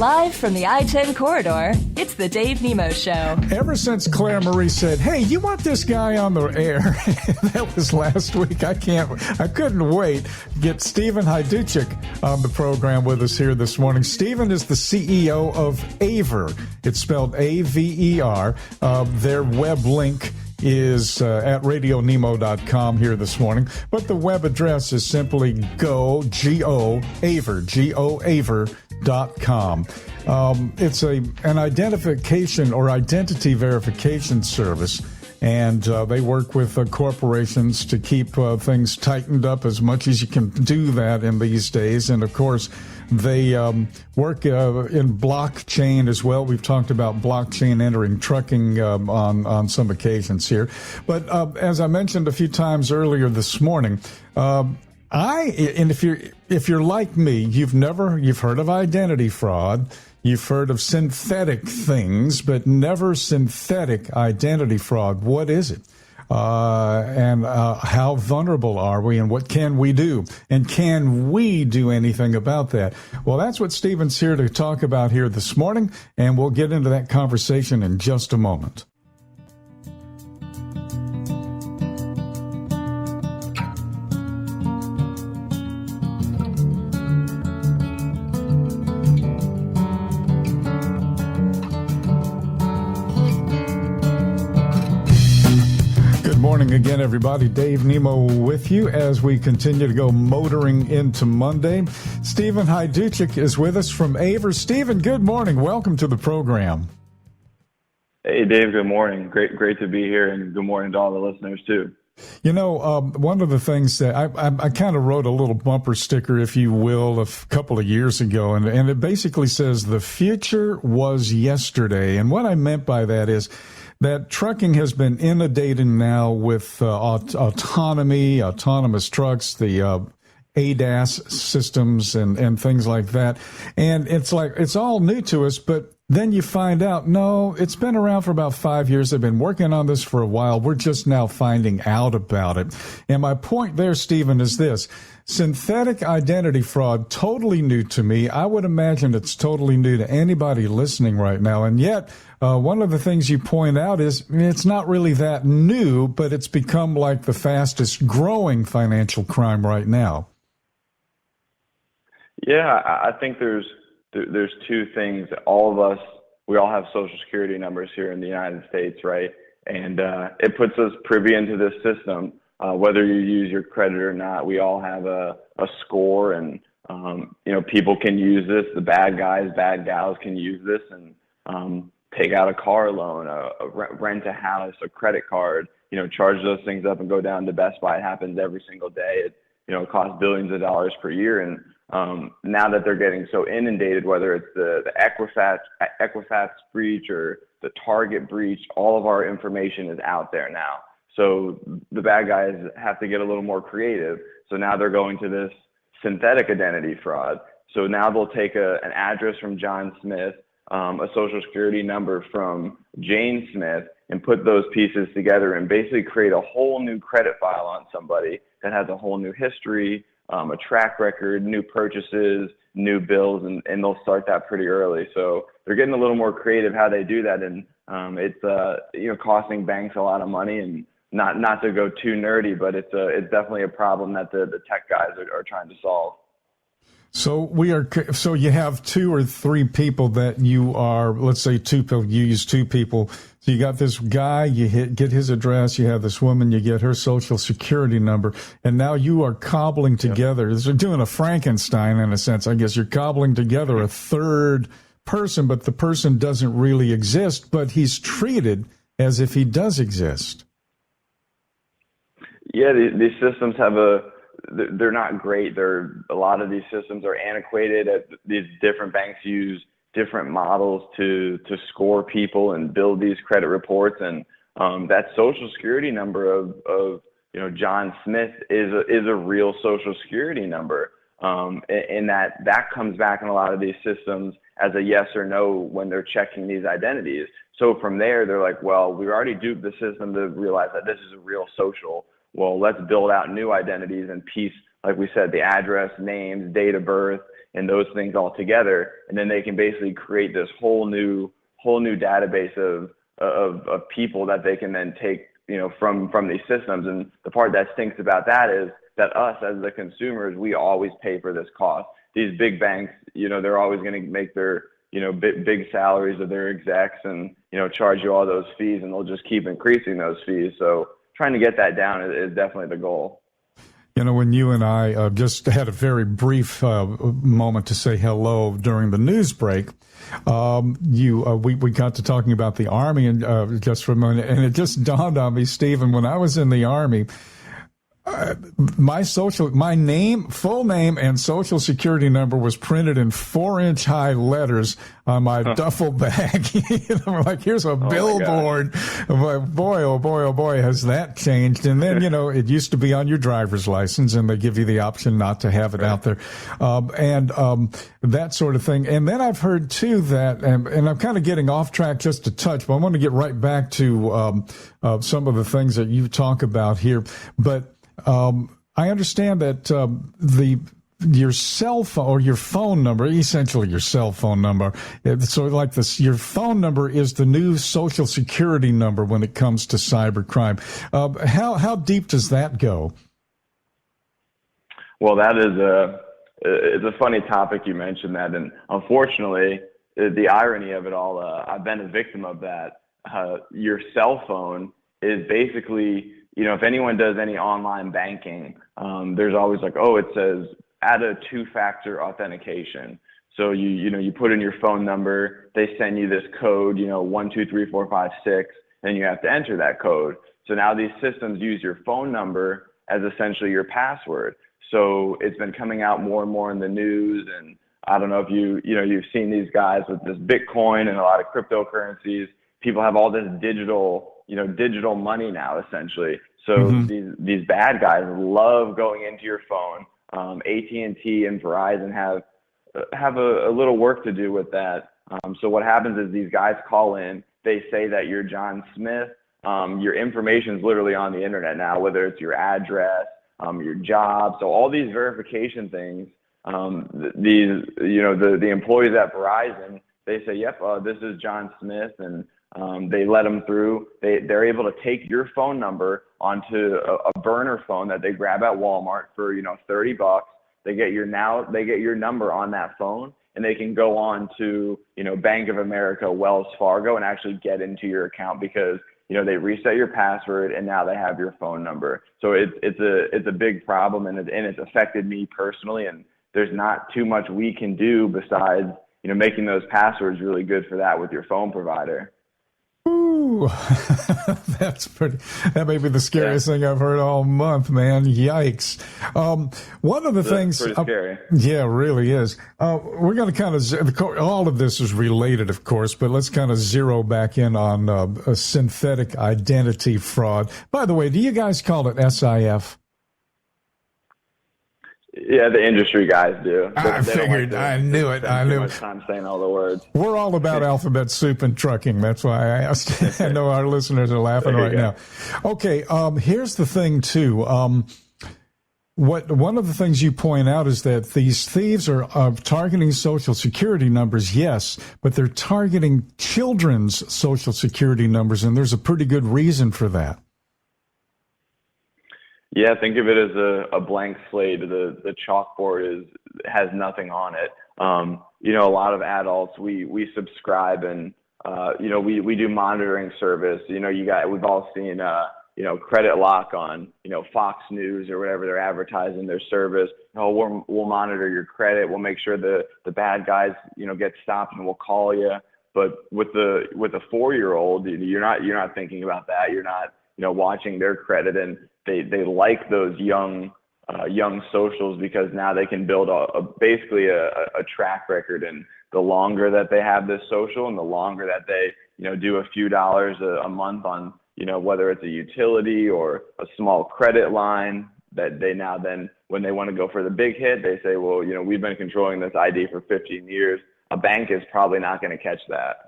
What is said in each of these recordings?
Live from the I-10 corridor, it's the Dave Nemo Show. Ever since Claire Marie said, "Hey, you want this guy on the air?" That was last week. I couldn't wait to get Stephen Hyduchak on the program with us here this morning. Stephen is the CEO of Aver. It's spelled A-V-E-R. Their web link is at radionemo.com here this morning. But the web address is simply Aver.com. It's an identification or identity verification service, and they work with corporations to keep things tightened up as much as you can do that in these days. And, of course, they work in blockchain as well. We've talked about blockchain entering trucking on some occasions here. But as I mentioned a few times earlier this morning, if you're like me, you've heard of identity fraud. You've heard of synthetic things, but never synthetic identity fraud. What is it? And how vulnerable are we, and what can we do? And can we do anything about that? Well, that's what Stephen's here to talk about here this morning, and we'll get into that conversation in just a moment. Again, everybody, Dave Nemo with you as we continue to go motoring into Monday. Stephen Hyduchak is with us from Aver. Stephen, good morning. Welcome to the program. Hey, Dave, good morning. Great to be here, and good morning to all the listeners, too. You know, one of the things that I kind of wrote a little bumper sticker, if you will, a couple of years ago, and it basically says, "The future was yesterday." And what I meant by that is that trucking has been inundated now with autonomous trucks, the ADAS systems and things like that. And it's like, it's all new to us, but then you find out, no, it's been around for about 5 years. They've been working on this for a while. We're just now finding out about it. And my point there, Stephen, is this. Synthetic identity fraud, totally new to me. I would imagine it's totally new to anybody listening right now. And yet, one of the things you point out is it's not really that new, but it's become like the fastest growing financial crime right now. Yeah, I think there's two things. All of us, we all have Social Security numbers here in the United States, right? And it puts us privy into this system. Whether you use your credit or not, we all have a score, and people can use this. The bad guys, bad gals can use this and take out a car loan, rent a house, a credit card. Charge those things up and go down to Best Buy. It happens every single day. It costs billions of dollars per year, and now that they're getting so inundated, whether it's the Equifax breach or the Target breach, all of our information is out there now. So the bad guys have to get a little more creative. So now they're going to this synthetic identity fraud. So now they'll take an address from John Smith, a Social Security number from Jane Smith, and put those pieces together and basically create a whole new credit file on somebody that has a whole new history, a track record, new purchases, new bills, and they'll start that pretty early. So they're getting a little more creative how they do that, and it's costing banks a lot of money. And not to go too nerdy, but it's definitely a problem that the tech guys are trying to solve. So you have 2 or 3 people that you are, let's say 2 people, you use 2 people. So you got this guy, get his address, you have this woman, you get her Social Security number, and now you are cobbling together. You're doing a Frankenstein in a sense, I guess. You're cobbling together a third person, but the person doesn't really exist, but he's treated as if he does exist. Yeah, these systems they're not great. A lot of these systems are antiquated. These different banks use different models to score people and build these credit reports. And that Social Security number of John Smith is a real Social Security number. And that comes back in a lot of these systems as a yes or no when they're checking these identities. So from there, they're like, well, we already duped the system to realize that this is a real social. Well, let's build out new identities and piece, like we said, the address, names, date of birth, and those things all together, and then they can basically create this whole new database of people that they can then take, from these systems. And the part that stinks about that is that us as the consumers, we always pay for this cost. These big banks, they're always going to make their, big salaries of their execs and, charge you all those fees, and they'll just keep increasing those fees. So trying to get that down is definitely the goal. When you and I just had a very brief moment to say hello during the news break, we got to talking about the Army and just for a minute, and it just dawned on me, Stephen, when I was in the Army, my full name and social security number was printed in 4-inch high letters on my duffel bag. Like, here's a billboard. Boy, oh boy, oh boy, has that changed. And then, it used to be on your driver's license, and they give you the option not to have it out there. And that sort of thing. And then I've heard too that, and I'm kind of getting off track just a touch, but I want to get right back to some of the things that you talk about here. But I understand that your cell phone or your phone number, essentially your cell phone number, so like this, your phone number is the new social security number when it comes to cybercrime. How deep does that go? Well, that is it's a funny topic you mentioned that, and unfortunately, the irony of it all, I've been a victim of that. Your cell phone is basically, if anyone does any online banking, there's always like, it says add a 2-factor authentication. So you put in your phone number, they send you this code, 1, 2, 3, 4, 5, 6, and you have to enter that code. So now these systems use your phone number as essentially your password. So it's been coming out more and more in the news, and I don't know if you've seen these guys with this Bitcoin and a lot of cryptocurrencies. People have all this digital money now, essentially. So these bad guys love going into your phone. AT&T and Verizon have a little work to do with that. So what happens is these guys call in, they say that you're John Smith. Your information's literally on the internet now, whether it's your address, your job. So all these verification things, the employees at Verizon, they say, yep, this is John Smith, and they let them through. They're able to take your phone number onto a burner phone that they grab at Walmart for, $30. They get your number on that phone, and they can go on to, Bank of America, Wells Fargo, and actually get into your account because, they reset your password and now they have your phone number. So it's a big problem, and it's affected me personally. And there's not too much we can do besides, making those passwords really good for that with your phone provider. Ooh, that may be the scariest thing I've heard all month, man. Yikes. One of the things, pretty scary. Yeah, it really is. We're going to kind of, all of this is related, of course, but let's kind of zero back in on a synthetic identity fraud. By the way, do you guys call it SIF? Yeah, the industry guys do. I figured. I knew it. I knew it. Time saying all the words. We're all about alphabet soup and trucking. That's why I asked. I know our listeners are laughing right now. Okay. Here's the thing too. One of the things you point out is that these thieves are targeting Social Security numbers, yes, but they're targeting children's Social Security numbers, and there's a pretty good reason for that. Yeah, think of it as a blank slate. The chalkboard has nothing on it. A lot of adults, we subscribe and, we do monitoring service. We've all seen, credit lock on, Fox News or whatever they're advertising their service. We'll monitor your credit. We'll make sure the bad guys, get stopped, and we'll call you. But with a 4-year-old, you're not thinking about that. You're not, watching their credit, and they like those young socials because now they can build basically a track record. And the longer that they have this social, and the longer that they do a few dollars a month on whether it's a utility or a small credit line, that they now then, when they want to go for the big hit, they say, well, we've been controlling this ID for 15 years. A bank is probably not going to catch that.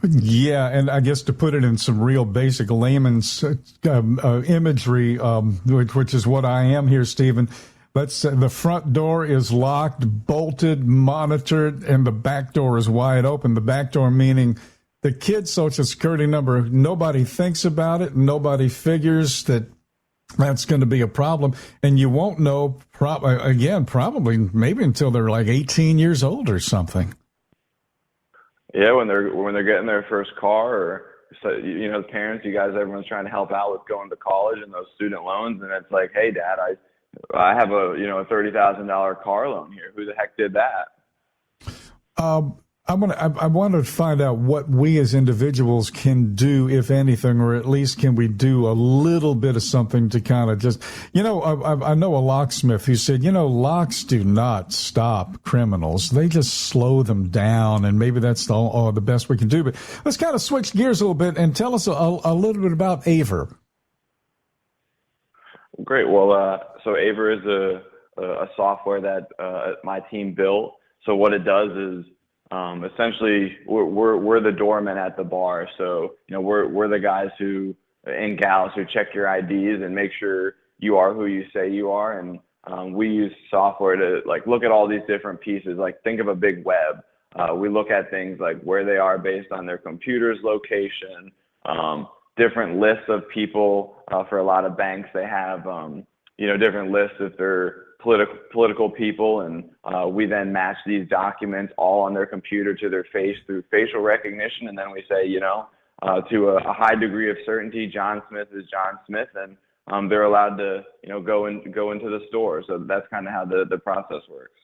Yeah, and I guess to put it in some real basic layman's imagery, which is what I am here, Stephen, let's say the front door is locked, bolted, monitored, and the back door is wide open. The back door meaning the kid's Social Security number, nobody thinks about it. Nobody figures that that's going to be a problem. And you won't know, probably maybe until they're like 18 years old or something. Yeah, when they're getting their first car, or so, you know, parents, you guys, everyone's trying to help out with going to college and those student loans, and it's like, hey, Dad, I have a $30,000 car loan here. Who the heck did that? I want to find out what we as individuals can do, if anything, or at least can we do a little bit of something to kind of just, I know a locksmith who said, locks do not stop criminals. They just slow them down, and maybe that's the best we can do. But let's kind of switch gears a little bit and tell us a little bit about Aver. Great. Well, so Aver is a software that my team built. So what it does is, essentially, we're the doorman at the bar. So, we're the guys and gals who check your IDs and make sure you are who you say you are. And we use software to look at all these different pieces. Like, think of a big web. We look at things like where they are based on their computer's location, different lists of people. For a lot of banks, they have different lists if they're political people, and we then match these documents all on their computer to their face through facial recognition, and then we say, to a high degree of certainty, John Smith is John Smith, and they're allowed to, go into the store. So that's kind of how the process works.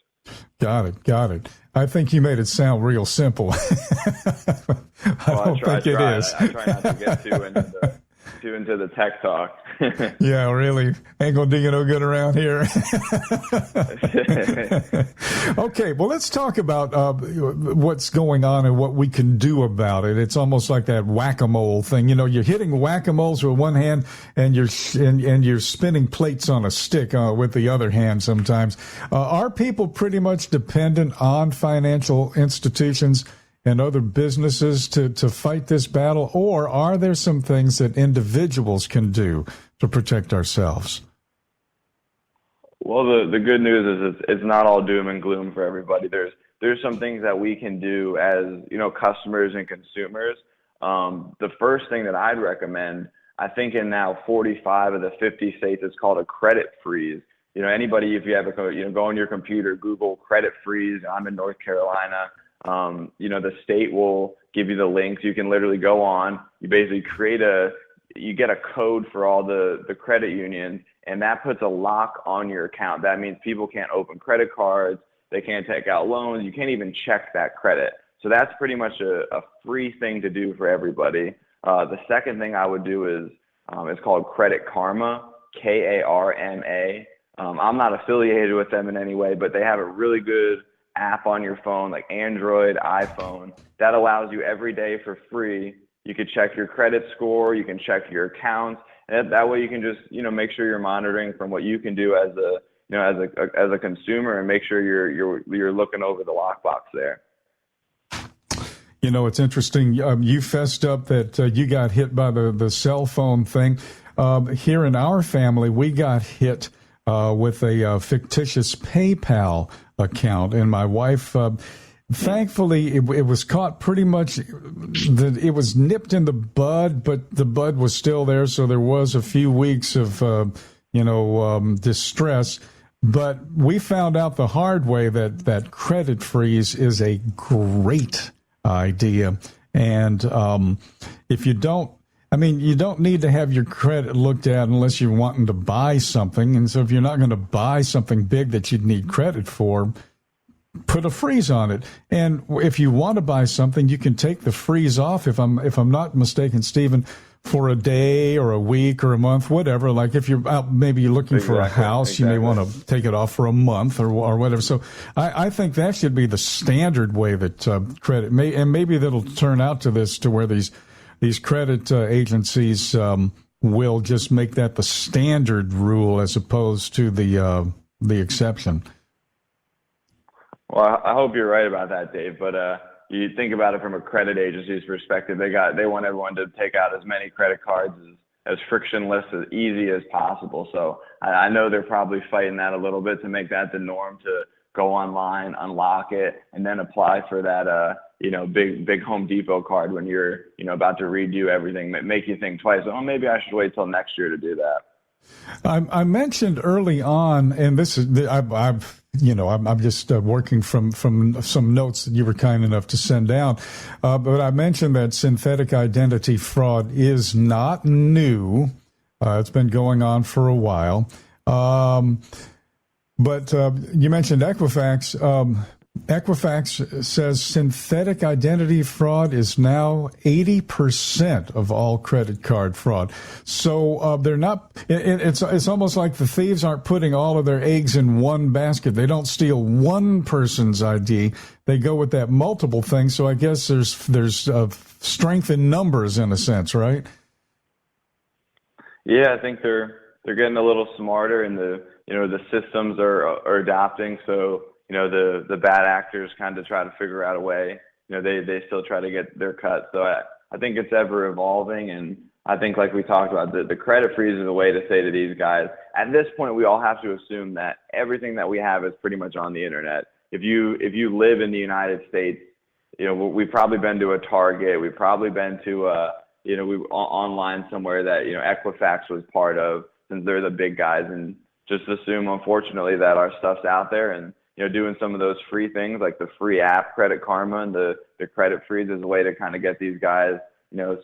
Got it. I think you made it sound real simple. I don't think it is. I try not to get too into the tech talk. Yeah, really. Ain't gonna do you no good around here. Okay, well, let's talk about what's going on and what we can do about it. It's almost like that whack-a-mole thing. You're hitting whack-a-moles with one hand, and you're spinning plates on a stick with the other hand. Sometimes, are people pretty much dependent on financial institutions and other businesses to fight this battle, or are there some things that individuals can do to protect ourselves? Well, the good news is it's not all doom and gloom for everybody. There's some things that we can do as customers and consumers. The first thing that I'd recommend, I think in now 45 of the 50 states, it's called a credit freeze. Anybody, if you have go on your computer, Google credit freeze. I'm in North Carolina. The state will give you the links. You can literally go on. You basically you get a code for all the credit unions, and that puts a lock on your account. That means people can't open credit cards. They can't take out loans. You can't even check that credit. So that's pretty much a free thing to do for everybody. The second thing I would do is it's called Credit Karma, Karma. I'm not affiliated with them in any way, but they have a really good app on your phone, like Android, iPhone, that allows you every day for free. You could check your credit score, you can check your accounts, and that way you can just, make sure you're monitoring from what you can do as a consumer, and make sure you're looking over the lockbox there. It's interesting. You fessed up that you got hit by the cell phone thing. Here in our family, we got hit with a fictitious PayPal account, and my wife, thankfully, it was caught pretty much. It was nipped in the bud, but the bud was still there, so there was a few weeks of distress. But we found out the hard way that credit freeze is a great idea, and if you don't. You don't need to have your credit looked at unless you're wanting to buy something. And so if you're not going to buy something big that you'd need credit for, put a freeze on it. And if you want to buy something, you can take the freeze off, if I'm not mistaken, Stephen, for a day or a week or a month, whatever. Like if you're out, maybe you're looking for a house, you may want to take it off for a month or whatever. So I think that should be the standard way that credit may, and maybe that'll turn out to this, to where these credit agencies will just make that the standard rule as opposed to the exception. Well, I hope you're right about that, Dave. But you think about it from a credit agency's perspective, they want everyone to take out as many credit cards as frictionless, as easy as possible. So I know they're probably fighting that a little bit to make that the norm, to go online, unlock it, and then apply for that, big Home Depot card when you're, about to redo everything, that make you think twice. Oh, maybe I should wait till next year to do that. I mentioned early on, and this is I'm just working from some notes that you were kind enough to send down, but I mentioned that synthetic identity fraud is not new. It's been going on for a while. But you mentioned Equifax. Equifax says synthetic identity fraud is now 80% of all credit card fraud. So they're not. It's almost like the thieves aren't putting all of their eggs in one basket. They don't steal one person's ID. They go with that multiple thing. So I guess there's strength in numbers in a sense, right? Yeah, I think they're getting a little smarter, and the systems are adapting. So the bad actors kind of try to figure out a way. They still try to get their cut. So I think it's ever evolving, and I think, like we talked about, the credit freeze is a way to say to these guys, at this point, we all have to assume that everything that we have is pretty much on the internet. If you live in the United States, we've probably been to a Target, we've probably been to we online somewhere that Equifax was part of, since they're the big guys, and just assume, unfortunately, that our stuff's out there. And doing some of those free things like the free app, Credit Karma, and the credit freeze is a way to kind of get these guys,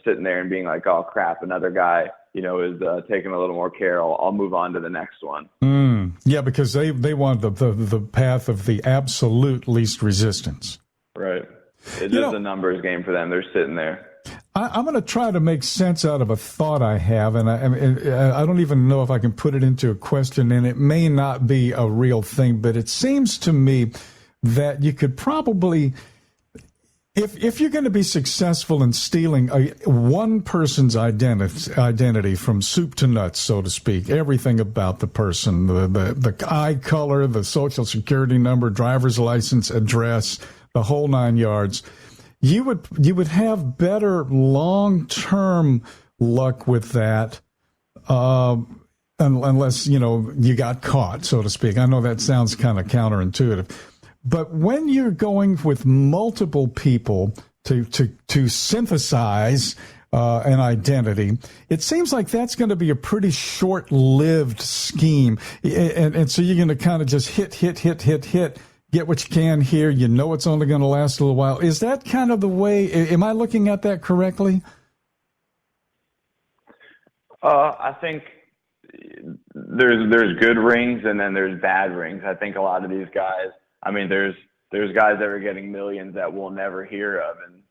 sitting there and being like, oh crap, another guy, is taking a little more care. I'll move on to the next one. Yeah, because they want the path of the absolute least resistance. Right. It's just a numbers game for them. They're sitting there. I'm going to try to make sense out of a thought I have, and I don't even know if I can put it into a question, and it may not be a real thing, but it seems to me that you could probably, if you're going to be successful in stealing one person's identity from soup to nuts, so to speak, everything about the person, the eye color, the social security number, driver's license, address, the whole nine yards, you would have better long-term luck with that, unless you got caught, so to speak. I know that sounds kind of counterintuitive, but when you're going with multiple people to synthesize an identity, it seems like that's going to be a pretty short-lived scheme, and so you're going to kind of just hit. Get what you can here. It's only going to last a little while. Is that kind of the way? Am I looking at that correctly? I think there's good rings and then there's bad rings. I think a lot of these guys, there's guys that are getting millions that we'll never hear of, and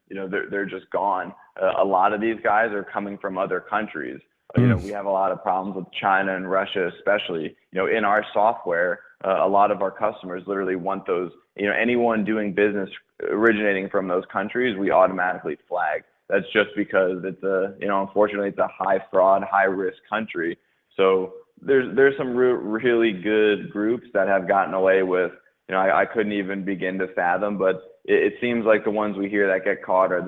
they're just gone. A lot of these guys are coming from other countries. We have a lot of problems with China and Russia, especially. In our software, a lot of our customers literally want those. Anyone doing business originating from those countries, we automatically flag. That's just because it's unfortunately, it's a high fraud, high risk country. So there's some really good groups that have gotten away with. I couldn't even begin to fathom, but it seems like the ones we hear that get caught are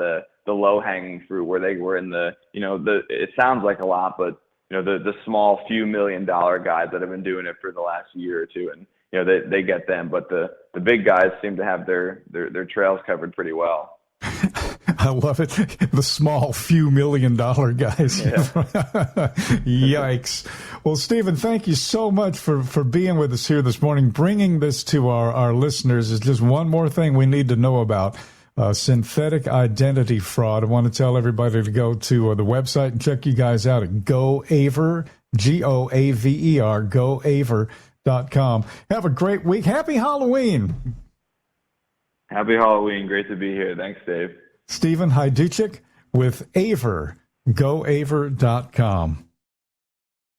the low-hanging fruit, where they were in it sounds like a lot, but the small few $1 million guys that have been doing it for the last year or two, and they get them, but the big guys seem to have their trails covered pretty well. I love it. The small few $1 million guys. Yeah. Yikes. Well, Stephen, thank you so much for being with us here this morning. Bringing this to our listeners is just one more thing we need to know about. Synthetic identity fraud. I want to tell everybody to go to the website and check you guys out at GoAver, GOAVER, GoAver.com. Have a great week. Happy Halloween. Happy Halloween. Great to be here. Thanks, Dave. Stephen Hyduchak with Aver, GoAver.com.